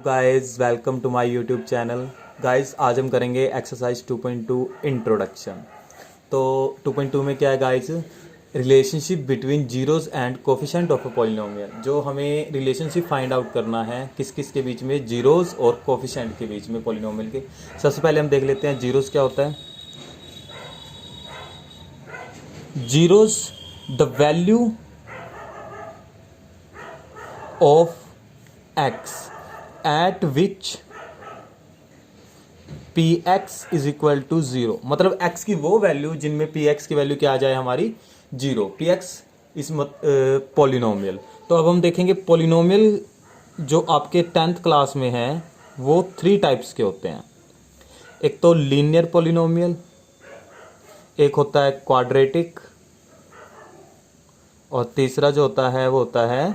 Guys, welcome to my YouTube channel. Guys, आज हम करेंगे एक्सरसाइज 2.2 इंट्रोडक्शन। तो 2.2 में क्या है guys? Relationship between zeros and coefficient of a polynomial. जो हमें रिलेशनशिप फाइंड आउट करना है किस किस के बीच में, जीरोस और कोफिशिएंट के बीच में पॉलिनोमियल के। सबसे पहले हम देख लेते हैं जीरोस क्या होता है। Zeros the value of x at which px is equal to 0। मतलब x की वो वैल्यू जिनमें px की वैल्यू क्या आ जाए हमारी 0। px इस पॉलिनोमियल। तो अब हम देखेंगे पॉलिनोमियल जो आपके 10th क्लास में है वो 3 टाइप्स के होते हैं। एक तो लीनियर पॉलिनोमियल, एक होता है क्वाड्रेटिक, और तीसरा जो होता है वो होता है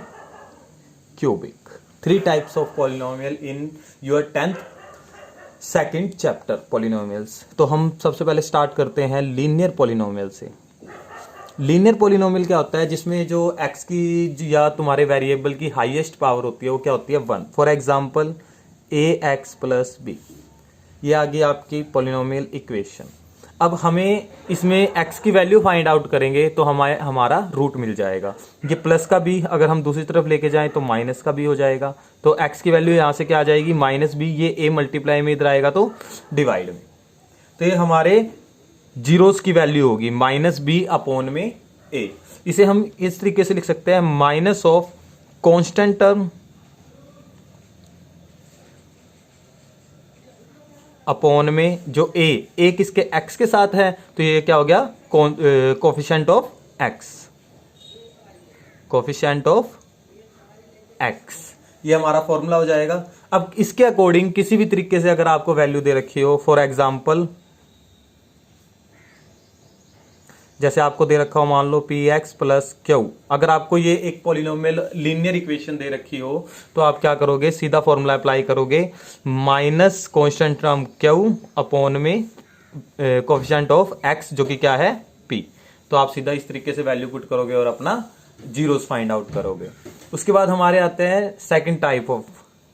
cubic. 3 types of polynomial in your 10th second chapter polynomials. तो हम सबसे पहले स्टार्ट करते हैं लीनियर पॉलिनोमियल से। लीनियर पॉलिनोमियल क्या होता है? जिसमें जो x की या तुम्हारे वेरिएबल की हाईएस्ट पावर होती है वो क्या होती है? 1। For example ax plus b, ये आ गई आपकी पॉलिनोमियल इक्वेशन। अब हमें इसमें x की वैल्यू फाइंड आउट करेंगे तो हमारा रूट मिल जाएगा। ये प्लस का भी अगर हम दूसरी तरफ लेके जाएं तो माइनस का भी हो जाएगा। तो x की वैल्यू यहाँ से क्या आ जाएगी? Minus B. ये a मल्टीप्लाई में इधर आएगा तो डिवाइड में। तो ये हमारे जीरोस की वैल्यू होगी माइनस बी अपॉन में a। इसे हम इस तरीके से लिख सकते हैं, minus of constant term upon में जो a किसके? x के साथ है, तो ये क्या हो गया? Coefficient of x। Coefficient of x ये हमारा फॉर्मूला हो जाएगा। अब इसके अकॉर्डिंग किसी भी तरीके से अगर आपको वैल्यू दे रखी हो, फॉर एग्जांपल जैसे आपको दे रखा हो मान लो px प्लस क्यू। अगर आपको ये एक पॉलिनोमियल लीनियर इक्वेशन दे रखी हो तो आप क्या करोगे? सीधा फॉर्मूला अप्लाई करोगे, minus constant term Q upon में कोफिशिएंट ऑफ x जो कि क्या है? p। तो आप सीधा इस तरीके से वैल्यू पुट करोगे और अपना जीरोस फाइंड आउट करोगे। उसके बाद हमारे आते हैं second type of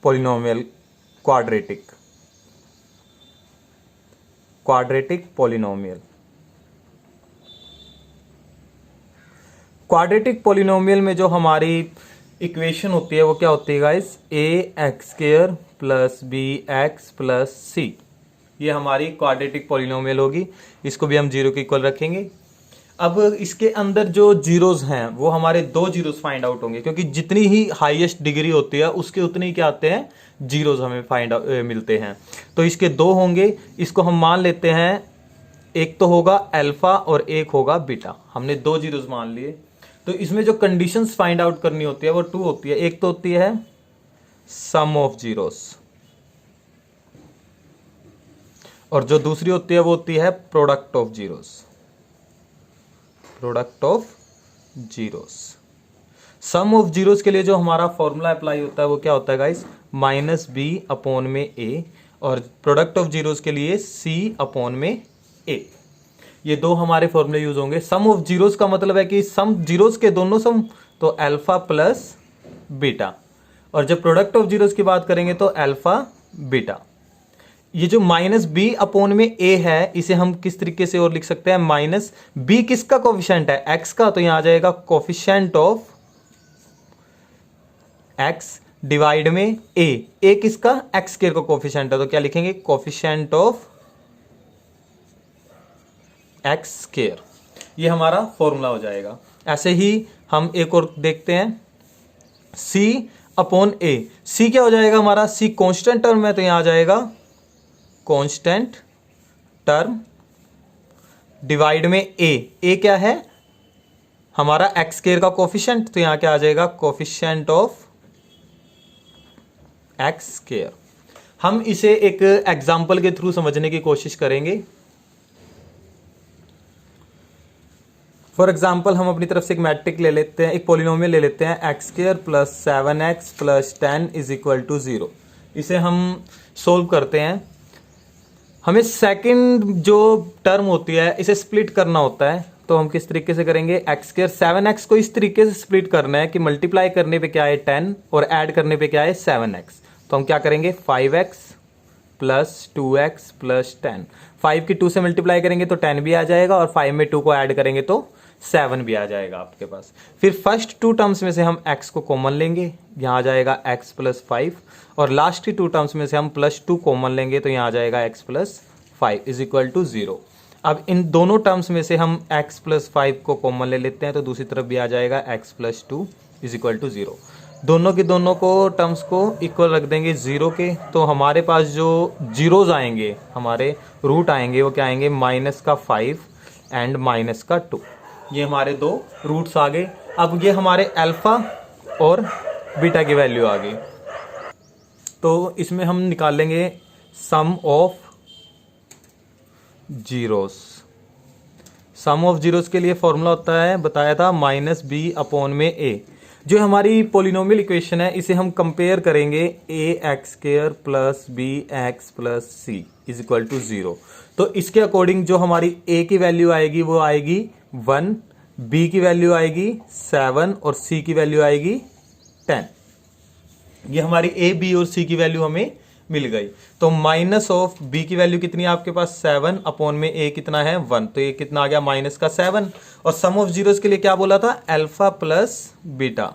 polynomial, quadratic. Quadratic polynomial. Quadratic polynomial में जो हमारी इक्वेशन होती है वो क्या होती है guys? ax² plus bx plus c। ये हमारी क्वाड्रेटिक पॉलिनोमियल होगी। इसको भी हम 0 के इक्वल रखेंगे। अब इसके अंदर जो जीरोस हैं वो हमारे 2 जीरोस फाइंड आउट होंगे, क्योंकि जितनी ही हाईएस्ट डिग्री होती है उसके उतने ही क्या आते हैं? जीरोस हमें फाइंड मिलते हैं। तो इसके 2 होंगे। इसको हम मान लेते हैं, एक तो होगा अल्फा और एक होगा बीटा। हमने 2 जीरोस मान लिए। तो इसमें जो कंडीशंस फाइंड आउट करनी होती है वो 2 होती है। एक तो होती है सम ऑफ जीरोस, और जो दूसरी होती है वो होती है product of zeros. Product of zeros. Sum of zeros के लिए जो हमारा फॉर्मूला अप्लाई होता है वो क्या होता है गाइस? माइनस बी अपॉन में ए, और प्रोडक्ट ऑफ जीरोस के लिए सी अपॉन में ए। ये 2 हमारे फॉर्मूले यूज होंगे। सम ऑफ जीरोस का मतलब है कि सम जीरोस के दोनों सम, तो अल्फा प्लस बीटा। और जब प्रोडक्ट ऑफ जीरोस की बात करेंगे तो अल्फा बीटा। ये जो माइनस बी अपॉन में ए है इसे हम किस तरीके से और लिख सकते हैं? माइनस बी किसका कोफिशिएंट है? एक्स का। तो यहां आ जाएगा कोफिशिएंट ऑफ एक्स डिवाइड में ए किसका? एक्स स्क्वायर का कोफिशिएंट है, तो क्या लिखेंगे? Coefficient of x square. ये हमारा फॉर्मूला हो जाएगा। ऐसे ही हम एक और देखते हैं, c अपॉन ए। c क्या हो जाएगा हमारा? c कांस्टेंट टर्म है, तो यहां आ जाएगा कांस्टेंट टर्म डिवाइड में a क्या है? हमारा एक्स स्क्वायर का कोफिशिएंट, तो यहां क्या आ जाएगा? Coefficient of x square. हम इसे एक एग्जांपल के थ्रू समझने की कोशिश करेंगे। फॉर एग्जाम्पल हम अपनी तरफ से एक मैट्रिक ले लेते हैं, एक पॉलिनोमियल ले लेते हैं, x² plus 7x plus 10 is equal to 0। इसे हम सोल्व करते हैं। हमें सेकंड जो टर्म होती है इसे स्प्लिट करना होता है। तो हम किस तरीके से करेंगे? x² 7x को इस तरीके से स्प्लिट करना है कि मल्टीप्लाई करने पे क्या है 10 और ऐड करने पे क्या है 7x। तो हम क्या करेंगे 5x प्लस 2x प्लस 10। 5 की 2 से मल्टीप्लाई करेंगे तो 10 भी आ जाएगा और 5 में 2 को ऐड करेंगे तो 7 भी आ जाएगा आपके पास। फिर फर्स्ट 2 टर्म्स में से हम x को कॉमन लेंगे, यहाँ आ जाएगा x प्लस 5, और लास्ट की 2 टर्म्स में से हम प्लस 2 कॉमन लेंगे तो यहाँ आ जाएगा x plus 5 is equal to 0। अब इन दोनों टर्म्स में से हम x प्लस 5 को कॉमन ले लेते हैं तो दूसरी तरफ भी आ जाएगा x plus 2 is equal to 0। दोनों के दोनों को टर्म्स को इक्वल रख देंगे 0 के, तो हमारे पास जो जीरोज आएंगे, हमारे रूट आएंगे, वो क्या आएंगे माइनस का 5 एंड माइनस का 2। ये हमारे दो रूट्स आ गए। अब ये हमारे अल्फा और बीटा की वैल्यू आ गई, तो इसमें हम निकाल लेंगे sum of zeros. Sum of zeros के लिए फॉर्मूला होता है, बताया था, माइनस बी अपॉन में ए। जो हमारी पोलिनोमियल इक्वेशन है इसे हम कंपेयर करेंगे a x square plus B x plus c is equal to 0। तो इसके अकॉर्डिंग जो हमारी ए की वैल्यू आएगी वो आएगी 1, बी की वैल्यू आएगी 7 और सी की वैल्यू आएगी 10। ये हमारी ए, बी और सी की वैल्यू हमें मिल गई। तो माइनस ऑफ बी की वैल्यू कितनी है आपके पास 7 अपॉन में ए कितना है 1, तो ये कितना आ गया माइनस का 7। और सम ऑफ जीरोस के लिए क्या बोला था अल्फा प्लस बीटा।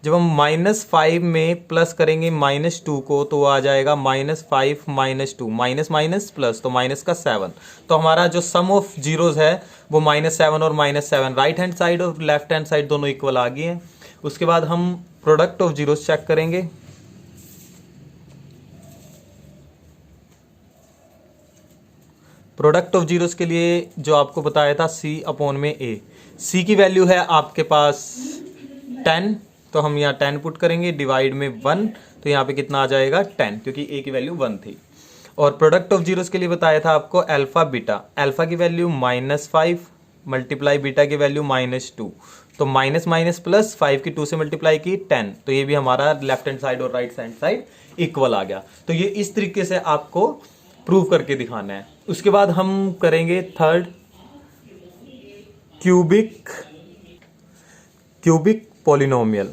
जब हम -5 में प्लस करेंगे -2 को तो आ जाएगा -5 -2, माइनस माइनस प्लस तो माइनस का 7। तो हमारा जो सम ऑफ जीरोस है वो -7 और -7, राइट हैंड साइड और लेफ्ट हैंड साइड दोनों इक्वल आ गए हैं। उसके बाद हम प्रोडक्ट ऑफ जीरोस चेक करेंगे। प्रोडक्ट ऑफ जीरोस के लिए जो आपको बताया था सी अपॉन में ए। सी की वैल्यू है आपके पास 10, तो हम यहाँ 10 पुट करेंगे, डिवाइड में 1, तो यहाँ पे कितना आ जाएगा 10, क्योंकि ए की वैल्यू 1 थी। और प्रोडक्ट ऑफ जीरोस के लिए बताया था आपको अल्फा बीटा। अल्फा की वैल्यू -5 मल्टीप्लाई बीटा की वैल्यू -2, तो माइनस माइनस प्लस 5 की 2 से मल्टीप्लाई की 10, तो ये भी हमारा लेफ्ट हैंड साइड और राइट हैंड साइड इक्वल आ गया। तो ये इस तरीके से आपको प्रूव करके दिखाना है। उसके बाद हम करेंगे third cubic polynomial.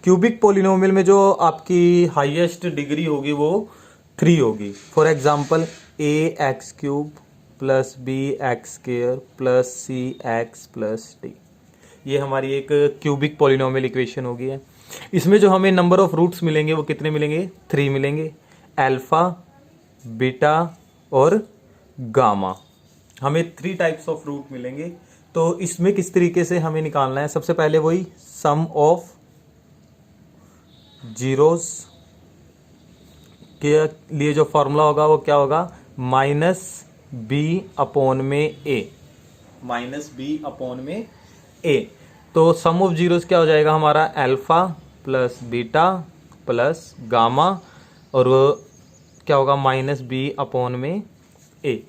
Cubic polynomial में जो आपकी हाईएस्ट डिग्री होगी वो 3 होगी। For example A X cube plus B X square plus C X plus D, ये हमारी एक क्यूबिक पॉलिनोमियल इक्वेशन होगी है। इसमें जो हमें नंबर ऑफ रूट्स मिलेंगे वो कितने मिलेंगे 3 मिलेंगे, अल्फा बीटा और गामा। हमें 3 टाइप्स ऑफ रूट मिलेंगे। तो इसमें किस तरीके से हमें निकालना है, सबसे पहले वही सम ऑफ जीरोस के लिए जो फॉर्मूला होगा वो क्या होगा माइनस बी अपॉन में ए, माइनस बी अपॉन में ए। तो सम ऑफ जीरोस क्या हो जाएगा हमारा alpha plus beta plus gamma, और वो क्या होगा माइनस बी अपॉन में ए।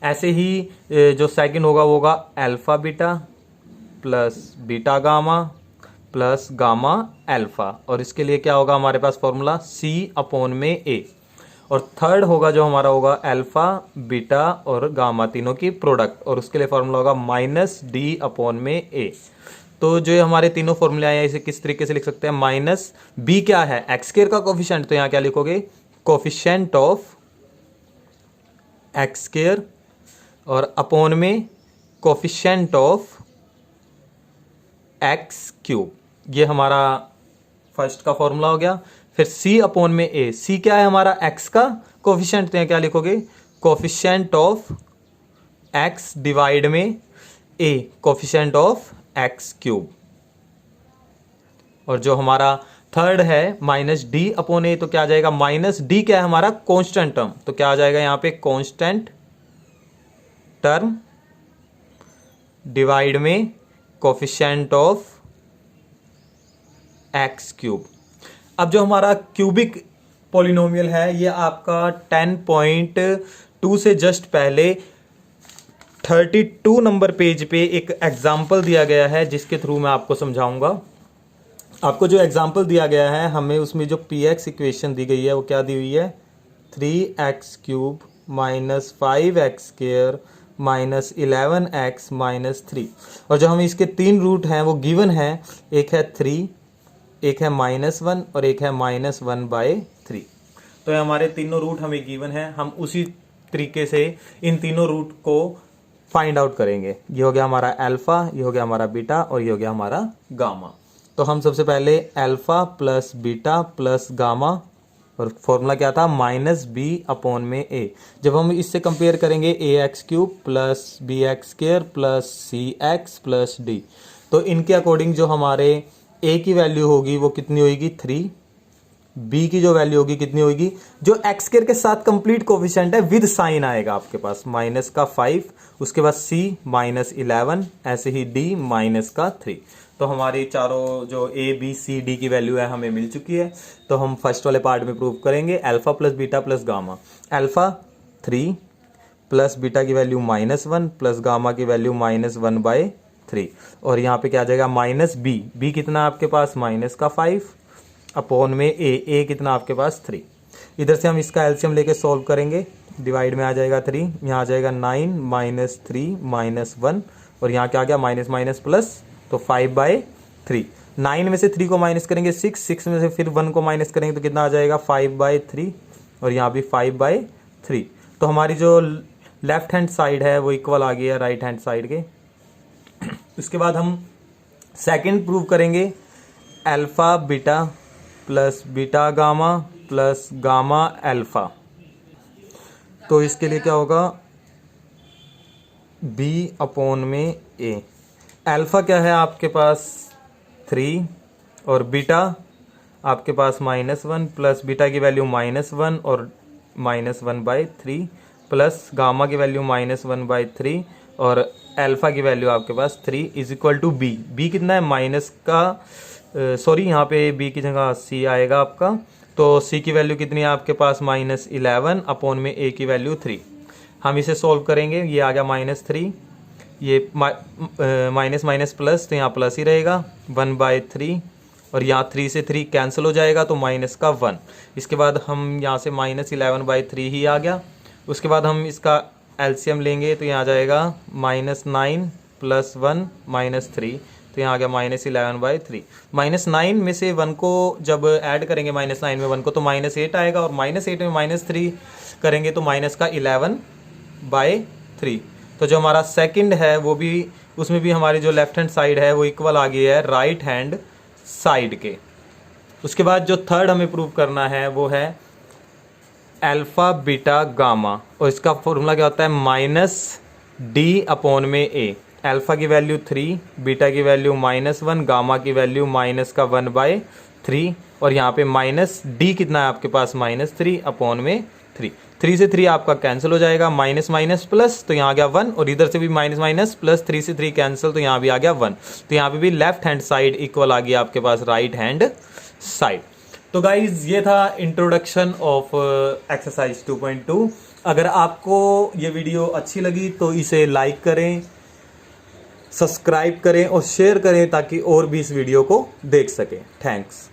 ऐसे ही जो सेकंड होगा वो होगा alpha beta plus beta gamma plus gamma alpha, और इसके लिए क्या होगा हमारे पास फॉर्मूला सी अपॉन में ए। और थर्ड होगा जो हमारा होगा अल्फा बीटा और गामा तीनों की प्रोडक्ट, और उसके लिए फॉर्मूला होगा माइनस डी अपॉन में ए। तो जो हमारे तीनों फॉर्मूले आए हैं इसे किस तरीके से लिख सकते हैं, माइनस बी क्या है एक्स स्क्वायर का कोफिशिएंट, तो यहाँ क्या लिखोगे कोफिशिएंट ऑफ एक्स स्क्वायर, और अपॉन में कोफिशिएंट ऑफ एक्स क्यूब। ये हमारा फर्स्ट का फॉर्मूला हो गया। फिर सी अपॉन में ए, सी क्या है हमारा एक्स का कोफिशिएंट, तो यहाँ क्या लिखोगे कोफिशिएंट ऑफ एक्स डिवाइड में ए कोफिशिएंट ऑफ एक्स क्यूब। और जो हमारा थर्ड है माइनस डी अपॉन ए, तो क्या आ जाएगा माइनस डी क्या है हमारा कांस्टेंट टर्म, तो क्या आ जाएगा यहाँ पे कांस्टेंट टर्म डिवाइड में कोफिशिएंट ऑफ एक्स क्यूब। अब जो हमारा क्यूबिक पॉलिनोमियल है ये आपका 10.2 से जस्ट पहले 32 नंबर पेज पे एक एग्जाम्पल दिया गया है जिसके थ्रू मैं आपको समझाऊंगा। आपको जो एग्जाम्पल दिया गया है हमें उसमें जो पी एक्स इक्वेशन दी गई है वो क्या दी हुई है 3x cube minus 5x square minus 11x minus 3, और जो हमें इसके 3 रूट हैं वो गिवन है, एक है 3, एक है -1 और एक है -1/3। तो ये हमारे तीनों रूट हमें गिवन है। हम उसी तरीके से इन तीनों रूट को फाइंड आउट करेंगे। ये हो गया हमारा अल्फा, ये हो गया हमारा बीटा और ये हो गया हमारा गामा। तो हम सबसे पहले alpha plus beta plus gamma, और फॉर्मूला क्या था, -b/a। जब हम इससे कंपेयर करेंगे ax³ plus bx² plus cx plus d, तो इनके अकॉर्डिंग जो हमारे a की वैल्यू होगी वो कितनी होगी 3, b की जो वैल्यू होगी कितनी होगी, जो x² के साथ कंप्लीट कोफिशिएंट है विद साइन आएगा आपके पास -5, उसके बाद c -11, ऐसे ही d -3। तो हमारी चारों जो a b c d की वैल्यू है हमें मिल चुकी है। तो हम फर्स्ट वाले पार्ट में प्रूव करेंगे alpha plus beta plus gamma. Alpha 3 plus beta की वैल्यू -1 प्लस गामा की वैल्यू -1/3, और यहाँ पे क्या आ जाएगा -b कितना आपके पास -5 अपॉन में a कितना आपके पास 3। इधर से हम इसका एलसीएम लेके सॉल्व करेंगे, डिवाइड में आ जाएगा 3, यहाँ आ जाएगा 9 -3 -1, और यहाँ क्या आ गया माइनस माइनस प्लस, तो 5/3। 9 में से 3 को माइनस करेंगे 6 में से फिर 1 को माइनस करेंगे तो कितना आ जाएगा 5/3, और यहाँ भी 5/3। तो हमारी जो लेफ्ट हैंड साइड है वो इक्वल आ गई है राइट हैंड साइड के। उसके बाद हम सेकंड प्रूव करेंगे alpha beta plus beta gamma plus gamma alpha. तो इसके लिए क्या होगा b/a। अल्फा क्या है आपके पास 3 और बीटा आपके पास -1 प्लस बीटा की वैल्यू -1 और -1/3 प्लस गामा की वैल्यू -1/3 और अल्फा की वैल्यू आपके पास 3 is equal to b। b कितना है माइनस का, सॉरी यहाँ पे b की जगह c आएगा आपका। तो c की वैल्यू कितनी है आपके पास -11 अपॉन में a की वैल्यू 3। हम इसे सॉल्व करेंगे, ये आ गया -3, ये माइनस माइनस प्लस, तो यहाँ प्लस ही रहेगा 1/3, और यहाँ 3 से 3 कैंसिल हो जाएगा तो माइनस का 1। इसके बाद हम यहाँ से -11/3 ही आ गया। उसके बाद हम इसका एलसीएम लेंगे तो यहाँ आ जाएगा -9 + 1 -3, तो यहाँ आ गया -11/3। -9 में से 1 को जब ऐड करेंगे -9 में 1 को तो -8 आएगा, और -8 में -3 करेंगे तो -11/3। तो जो हमारा सेकंड है वो भी, उसमें भी हमारी जो लेफ्ट हैंड साइड है वो इक्वल आ गई है राइट हैंड साइड के। उसके बाद जो थर्ड हमें प्रूव करना है वो है अल्फा बीटा गामा, और इसका फॉर्मूला क्या होता है -d/a। अल्फा की वैल्यू 3, बीटा की वैल्यू -1, गामा की वैल्यू -1/3, और यहाँ पे -d कितना है आपके पास -3/3। 3 से 3 आपका कैंसिल हो जाएगा, माइनस माइनस प्लस, तो यहाँ आ गया 1, और इधर से भी माइनस माइनस प्लस, 3 से 3 कैंसिल, तो यहाँ भी आ गया 1। तो यहाँ पे भी लेफ्ट हैंड साइड इक्वल आ गया आपके पास राइट हैंड साइड। तो गाइज ये था इंट्रोडक्शन ऑफ एक्सरसाइज 2.2। अगर आपको ये वीडियो अच्छी लगी तो इसे लाइक करें, सब्सक्राइब करें और शेयर करें ताकि और भी इस वीडियो को देख सकें। थैंक्स।